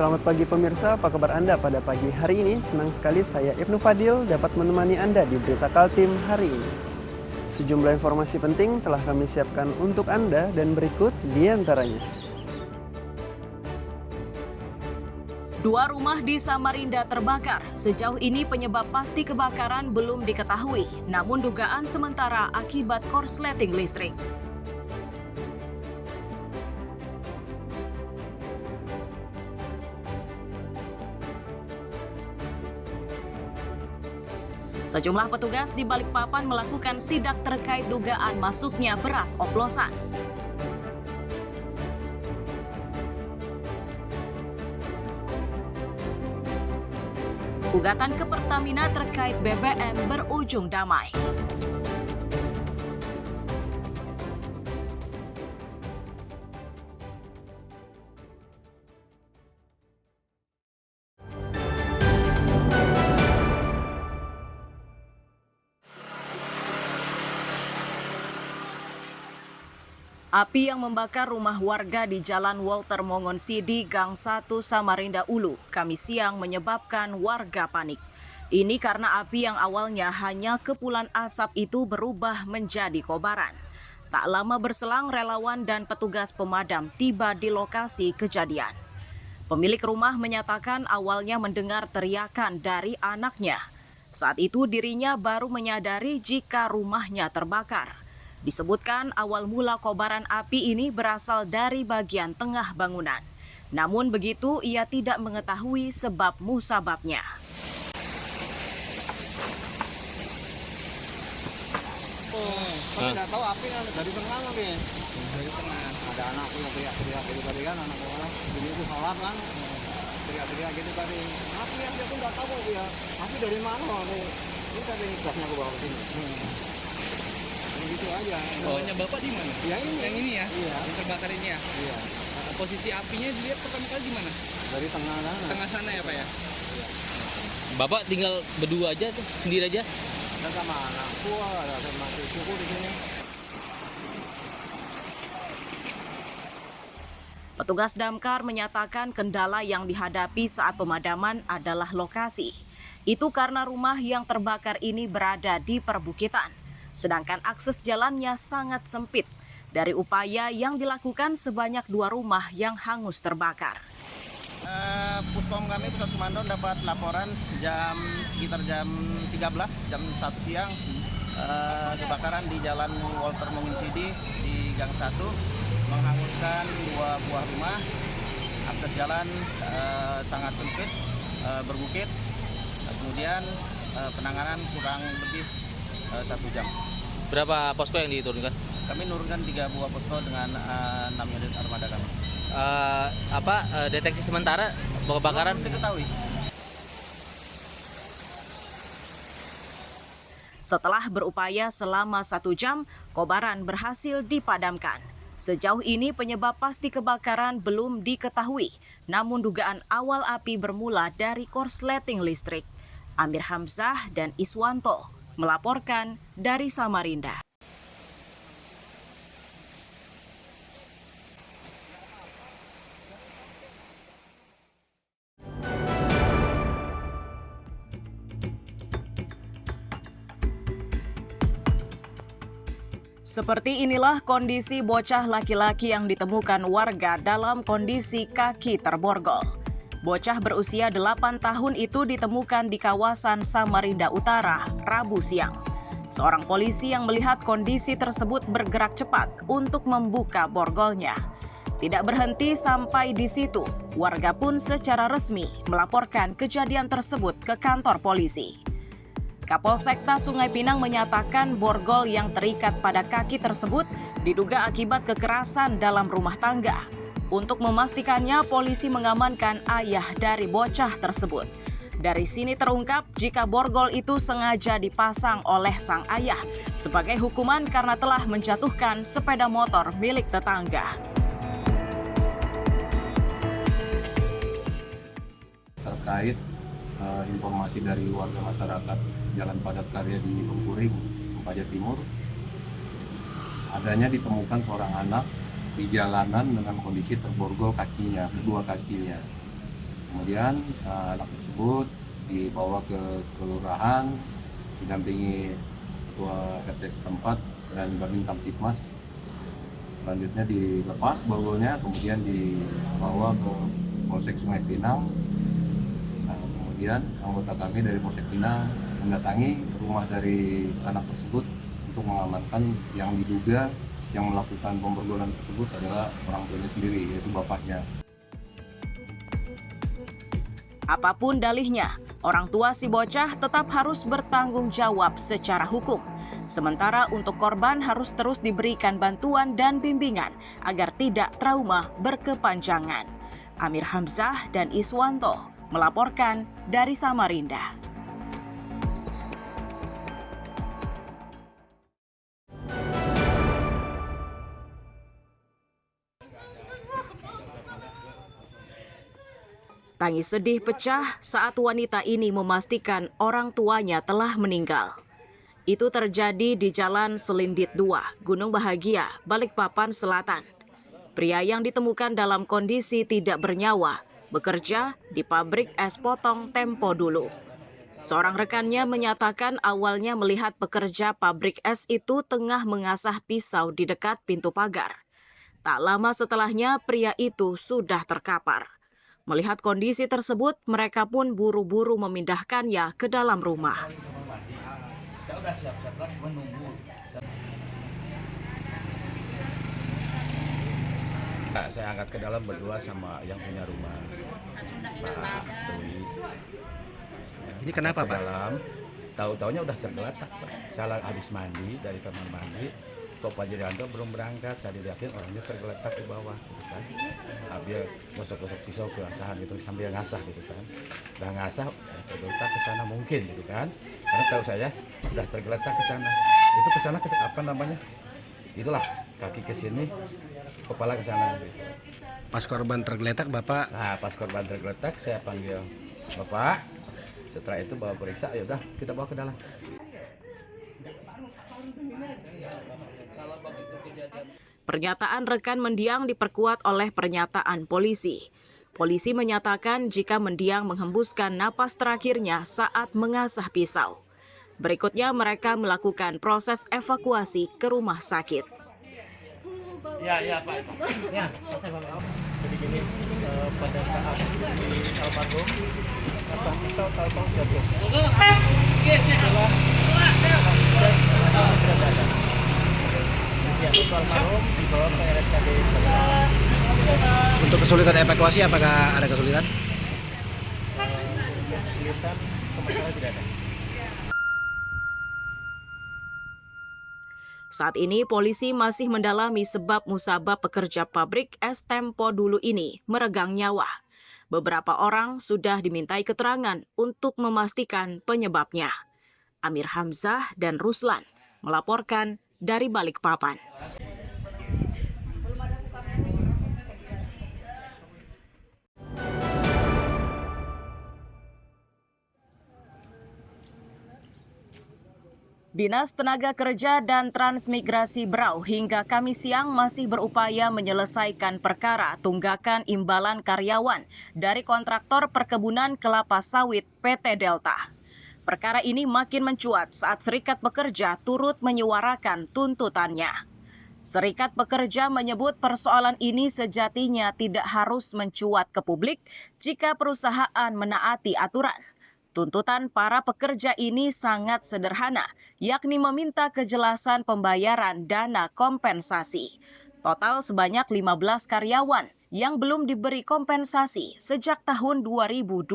Selamat pagi pemirsa, apa kabar Anda pada pagi hari ini? Senang sekali saya Ibnu Fadil dapat menemani Anda di Berita Kaltim hari ini. Sejumlah informasi penting telah kami siapkan untuk Anda dan berikut di antaranya. Dua rumah di Samarinda terbakar. Sejauh ini penyebab pasti kebakaran belum diketahui, namun dugaan sementara akibat korsleting listrik. Sejumlah petugas di Balikpapan melakukan sidak terkait dugaan masuknya beras oplosan. Gugatan ke Pertamina terkait BBM berujung damai. Api yang membakar rumah warga di Jalan Walter Mongonsidi, Gang 1 Samarinda Ulu, Kamis siang menyebabkan warga panik. Ini karena api yang awalnya hanya kepulan asap itu berubah menjadi kobaran. Tak lama berselang, relawan dan petugas pemadam tiba di lokasi kejadian. Pemilik rumah menyatakan awalnya mendengar teriakan dari anaknya. Saat itu dirinya baru menyadari jika rumahnya terbakar. Disebutkan awal mula kobaran api ini berasal dari bagian tengah bangunan. Namun begitu ia tidak mengetahui sebab musababnya. Tapi nggak tahu api dari tengah nih. Dari tengah. Ada anak yang teriak-teriak gitu tadi kan, anak orang. Ini itu sholat kan. Teriak-teriak gitu tadi. Api yang dia tuh nggak tahu ya. Api dari mana nih? Ini tadi gasnya ke bawah sini. Gitu aja. Rumahnya Bapak di mana? Ya ini. Yang ini ya? Iya. Yang terbakar ini ya? Iya. Posisi apinya dilihat pertama kali di mana? Dari tengah sana. Tengah sana ya Pak ya? Iya. Bapak tinggal berdua aja tuh, sendiri aja? Dan sama anakku, ada sama cucuku di sini. Petugas damkar menyatakan kendala yang dihadapi saat pemadaman adalah lokasi. Itu karena rumah yang terbakar ini berada di perbukitan, sedangkan akses jalannya sangat sempit. Dari upaya yang dilakukan sebanyak 2 rumah yang hangus terbakar. Puskom kami Pusat Komando dapat laporan sekitar jam 13, jam 1 siang kebakaran di Jalan Walter Mongonsidi di Gang 1 menghanguskan 2 buah rumah. Akses jalan sangat sempit, berbukit. Kemudian penanganan kurang lebih 1 jam. Berapa posko yang diturunkan? Kami menurunkan 3 buah posko dengan 6 unit armada kami. Deteksi sementara kebakaran? Belum diketahui. Setelah berupaya selama 1 jam, kobaran berhasil dipadamkan. Sejauh ini penyebab pasti kebakaran belum diketahui, namun dugaan awal api bermula dari korsleting listrik. Amir Hamzah dan Iswanto melaporkan dari Samarinda. Seperti inilah kondisi bocah laki-laki yang ditemukan warga dalam kondisi kaki terborgol. Bocah berusia 8 tahun itu ditemukan di kawasan Samarinda Utara, Rabu siang. Seorang polisi yang melihat kondisi tersebut bergerak cepat untuk membuka borgolnya. Tidak berhenti sampai di situ, warga pun secara resmi melaporkan kejadian tersebut ke kantor polisi. Kapolsekta Sungai Pinang menyatakan borgol yang terikat pada kaki tersebut diduga akibat kekerasan dalam rumah tangga. Untuk memastikannya, polisi mengamankan ayah dari bocah tersebut. Dari sini terungkap jika borgol itu sengaja dipasang oleh sang ayah sebagai hukuman karena telah menjatuhkan sepeda motor milik tetangga. Terkait informasi dari warga masyarakat Jalan Padat Karya di Bengkuring, Sempaja Timur, adanya ditemukan seorang anak di jalanan dengan kondisi terborgol kakinya, kedua kakinya. Kemudian anak tersebut dibawa ke kelurahan, didampingi ketua RT setempat dan Babin Kamtipmas. Selanjutnya dilepas bawalnya, kemudian dibawa ke Polsek Sungai Pinang. Kemudian anggota kami dari Polsek Pinang mendatangi rumah dari anak tersebut untuk mengamankan yang diduga yang melakukan pembergaulan tersebut adalah orang tuanya sendiri, yaitu bapaknya. Apapun dalihnya, orang tua si bocah tetap harus bertanggung jawab secara hukum. Sementara untuk korban harus terus diberikan bantuan dan bimbingan agar tidak trauma berkepanjangan. Amir Hamzah dan Iswanto melaporkan dari Samarinda. Tangis sedih pecah saat wanita ini memastikan orang tuanya telah meninggal. Itu terjadi di Jalan Selindit 2, Gunung Bahagia, Balikpapan Selatan. Pria yang ditemukan dalam kondisi tidak bernyawa bekerja di pabrik es potong Tempo Dulu. Seorang rekannya menyatakan awalnya melihat pekerja pabrik es itu tengah mengasah pisau di dekat pintu pagar. Tak lama setelahnya pria itu sudah terkapar. Melihat kondisi tersebut, mereka pun buru-buru memindahkannya ke dalam rumah. Saya angkat ke dalam berdua sama yang punya rumah, Pak Dwi. Ini kenapa, Pak? Dalam, tahu-taunya udah tergeletak, Pak. Saya habis mandi dari kamar mandi, kok Pak Julianto belum berangkat. Saya dilihatin orangnya tergeletak di bawah, gitu kan. Dia gosok-gosok pisau ke asahan gitu sambil ngasah gitu kan. Udah ngasah, tergeletak ke sana mungkin gitu kan. Karena tahu saya udah tergeletak ke sana. Itu ke sana apa namanya? Itulah kaki ke sini, kepala ke sana gitu. Pas korban tergeletak, Bapak? Nah, pas korban tergeletak saya panggil Bapak. Setelah itu bawa periksa, ya udah kita bawa ke dalam. Pernyataan rekan mendiang diperkuat oleh pernyataan polisi. Polisi menyatakan jika mendiang menghembuskan napas terakhirnya saat mengasah pisau. Berikutnya mereka melakukan proses evakuasi ke rumah sakit. Ya, Pak. Ya, jadi gini, pada saat di almarhum, asah pisau tahu-tahu jatuh. Setelah untuk almarhum dibawa ke RSKD. Untuk kesulitan evakuasi, apakah ada kesulitan? Kesulitan sementara tidak ada. Saat ini polisi masih mendalami sebab musabab pekerja pabrik es Tempo Dulu ini meregang nyawa. Beberapa orang sudah dimintai keterangan untuk memastikan penyebabnya. Amir Hamzah dan Ruslan melaporkan dari Balikpapan. Dinas Tenaga Kerja dan Transmigrasi Berau hingga Kamis siang masih berupaya menyelesaikan perkara tunggakan imbalan karyawan dari kontraktor perkebunan kelapa sawit PT Delta. Perkara ini makin mencuat saat Serikat Pekerja turut menyuarakan tuntutannya. Serikat Pekerja menyebut persoalan ini sejatinya tidak harus mencuat ke publik jika perusahaan menaati aturan. Tuntutan para pekerja ini sangat sederhana, yakni meminta kejelasan pembayaran dana kompensasi. Total sebanyak 15 karyawan yang belum diberi kompensasi sejak tahun 2021.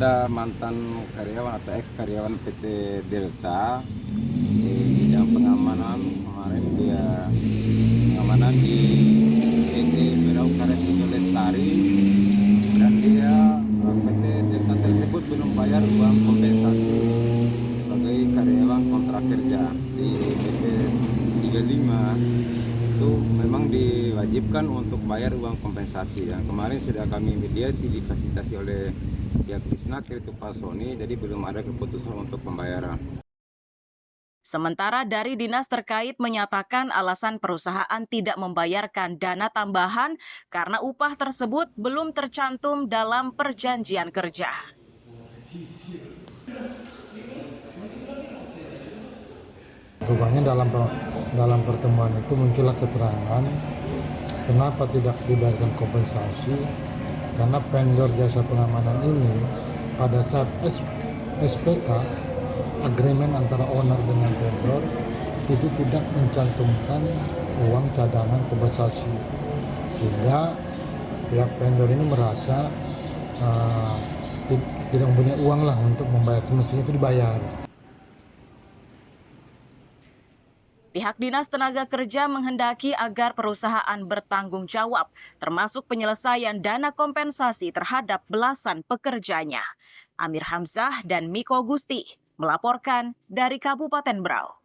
Ada mantan karyawan atau ex karyawan PT Delta di bidang pengamanan. Kemarin dia pengamanan di PT Berau Karet Lestari, dan dia PT Delta tersebut belum bayar uang kompensasi sebagai karyawan kontrak kerja di PT 35. Itu memang diwajibkan untuk bayar uang kompensasi, dan kemarin sudah kami mediasi difasilitasi oleh pihak Disnaker itu Pak Sony, jadi belum ada keputusan untuk pembayaran. Sementara dari dinas terkait menyatakan alasan perusahaan tidak membayarkan dana tambahan karena upah tersebut belum tercantum dalam perjanjian kerja. Rupanya dalam pertemuan itu muncullah keterangan kenapa tidak dibayarkan kompensasi, karena vendor jasa pengamanan ini pada saat SPK, agreement antara owner dengan vendor, itu tidak mencantumkan uang cadangan kompensasi, sehingga pihak vendor ini merasa tidak punya uang lah untuk membayar, semestinya itu dibayar. Pihak Dinas Tenaga Kerja menghendaki agar perusahaan bertanggung jawab, termasuk penyelesaian dana kompensasi terhadap belasan pekerjanya. Amir Hamzah dan Miko Gusti melaporkan dari Kabupaten Berau.